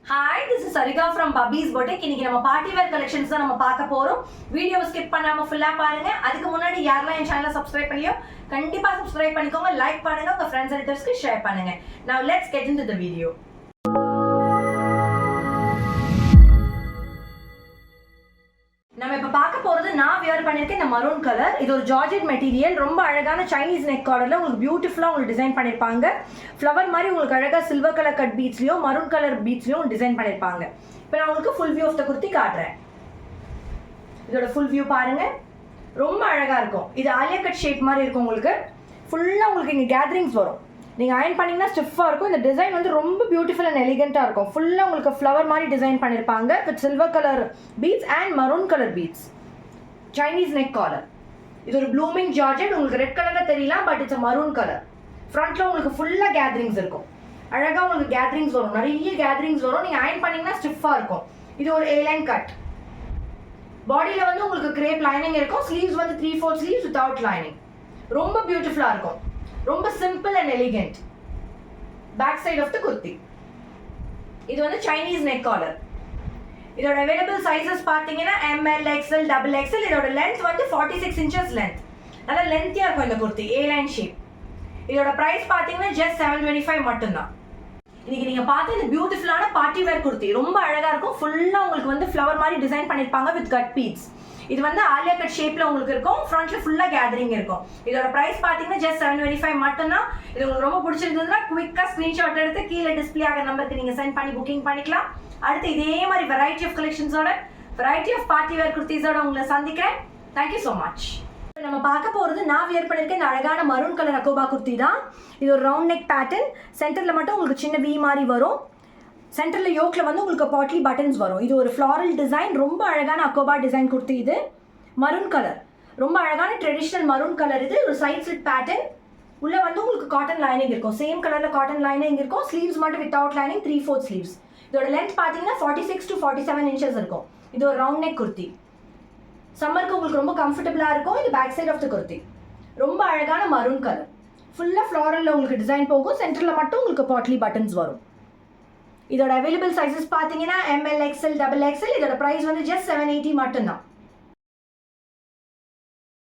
Hi, this is Sarika from Bubby's Boutique. இன்னைக்கு நம்ம party wear collections தான் நம்ம பார்க்க போறோம். வீடியோ ஸ்கிப் பண்ணாம ஃபுல்லா பாருங்க. அதுக்கு முன்னாடி யாரெல்லாம் என் சேனலை சப்ஸ்கிரைப் பண்ணியோ கண்டிப்பா சப்ஸ்கிரைப் பண்ணிக்கோங்க, லைக் பண்ணுங்க, உங்க ஃப்ரெண்ட்ஸ் அண்ட் ரிலேட்டிவ்ஸ்க்கு ஷேர் பண்ணுங்க. Now let's get into the video. நம்ம இப்ப பார்க்க போறது நான் வியர் பண்ணிருக்கேன் இந்த மரூன் கலர். இது ஒரு ஜார்ஜெட் மெட்டீரியல், ரொம்ப அழகான சைனீஸ் நெக் கார்டர்ல உங்களுக்கு பியூட்டிஃபுல்லா உங்களுக்கு டிசைன் பண்ணிருப்பாங்க. ஃப்ளவர் மாதிரி உங்களுக்கு அழகா சில்வர் கலர் கட் பீட்ஸ்லயும் மரூன் கலர் பீட்ஸ்லயும் டிசைன் பண்ணிருப்பாங்க. இப்போ நான் உங்களுக்கு full view of the kurti காட்டுறேன். இதோட ஃபுல் வியூ பாருங்க, ரொம்ப அழகா இருக்கும். இது ஆலியா கட் ஷேப் மாதிரி இருக்கும். உங்களுக்கு ஃபுல்லா உங்களுக்கு இங்க கேதரிங்ஸ் வரும். நீங்க அயர்ன் பண்ணீங்கன்னா ஸ்டிஃபா இருக்கும். இந்த டிசைன் வந்து ரொம்ப பியூட்டிஃபுல் அண்ட் எலிகென்ட்டா இருக்கும். ஃபுல்லா உங்களுக்கு ஃப்ளவர் மாதிரி டிசைன் பண்ணிருப்பாங்க with silver colour beads and maroon colour beads. Chinese neck collar. இது ஒரு ப்ளூமிங் ஜார்ஜெட். உங்களுக்கு ரெட் கலர்ல தெரியலாம், பட் இட்ஸ் மரூன் கலர். ஃப்ரண்ட்ல உங்களுக்கு ஃபுல்லா கேதரிங்ஸ் இருக்கும். அழகா உங்களுக்கு கேதரிங்ஸ் வரும், நிறைய கேதரிங்ஸ் வரும். நீங்க அயர்ன் பண்ணீங்கன்னா ஸ்டிஃபா இருக்கும். இது ஒரு ஏ லைன் கட். பாடியில வந்து உங்களுக்கு கிரேப் லைனிங் இருக்கும். ஸ்லீவ்ஸ் வந்து 3/4 ஸ்லீவ்ஸ் வித்அவுட் லைனிங். ரொம்ப பியூட்டிஃபுல்லா இருக்கும். ரொம்ப simple and elegant. Back side of the kurti. இது வந்து சைனீஸ் நெக் காலர். இதோட அவைலபிள் சைஸஸ் பார்த்தீங்கன்னா ML, XL, XXL. இதோட லென்த் வந்து 46 inches லென்த். நல்லா லென்த்தியா இருக்கும் இந்த குர்த்தி, ஏ லைன் ஷேப். இதோட பிரைஸ் பார்த்தீங்கன்னா ஜஸ்ட் 725 மட்டும்தான். இன்னைக்கு நீங்க பார்த்த இந்த பியூட்டிஃபுல்லான பார்ட்டி வேர் குர்த்தி ரொம்ப அழகா இருக்கும். ஃபுல்லா உங்களுக்கு வந்து ஃப்ளவர் மாதிரி டிசைன் பண்ணிருப்பாங்க வித் கட் பீட்ஸ். இது வந்து ஆலியா கட் ஷேப்ல உங்களுக்கு இருக்கும். ஃப்ரண்ட்ல ஃபுல்லா கேதரிங் இருக்கும். இதோட பிரைஸ் பாத்தீங்கன்னா ஜஸ்ட் 725 மட்டும்தான். இது உங்களுக்கு ரொம்ப பிடிச்சிருந்ததுன்னா குவிக்கா ஸ்கிரீன்ஷாட் எடுத்து கீழே டிஸ்பிளே ஆகிற நம்பருக்கு நீங்க சென்ட் பண்ணி புக்கிங் பண்ணிக்கலாம். அடுத்து இதே மாதிரி வெரைட்டி ஆஃப் கலெக்ஷன்ஸோட வெரைட்டி ஆஃப் பார்ட்டி வேர் குர்த்திஸோட உங்களை சந்திக்கிறேன். Thank you so much. நம்ம பார்க்க போறது நான் வியர் பண்ணிருக்கேன் இந்த அழகான மரூன் கலர் அக்கோபா குர்த்தி தான். இது ஒரு ரவுண்ட் நெக் பேட்டர்ன். சென்டர்ல மட்டும் உங்களுக்கு சின்ன வி மாதிரி வரும். சென்டர்ல யோக்ல வந்து உங்களுக்கு பாட்லி பட்டன்ஸ் வரும். இது ஒரு ஃப்ளாரல் டிசைன், ரொம்ப அழகான அக்கோபா டிசைன் குர்த்தி. இது மரூன் கலர், ரொம்ப அழகான ட்ரெடிஷனல் மரூன் கலர். இது ஒரு சைட் ஸ்லிட் பேட்டர்ன். உள்ள வந்து உங்களுக்கு காட்டன் லைனிங் இருக்கும். சேம் கலர்ல காட்டன் லைனிங் இருக்கும். ஸ்லீவ்ஸ் மட்டும் வித்அவுட் லைனிங், 3/4 ஸ்லீவ்ஸ். இதோட லென்த் பாத்தீங்கன்னா 46 to 47 inches இருக்கும். இது ஒரு ரவுண்ட் நெக் குர்த்தி. சம்மருக்கு உங்களுக்கு ரொம்ப கம்ஃபர்டபுளா இருக்கும். இது back side of the kurti. ரொம்ப அழகான மரூன் கலர். ஃபுல்லா ஃப்ளாரல்ல உங்களுக்கு டிசைன் போகும். சென்டர்ல மட்டும் உங்களுக்கு பாட்லி பட்டன்ஸ் வரும். இதோட அவைலபிள் சைஸஸ் பார்த்தீங்கன்னா ML, XL, XXL. இதோட பிரைஸ் வந்து ஜஸ்ட் 780 மட்டும்தான்.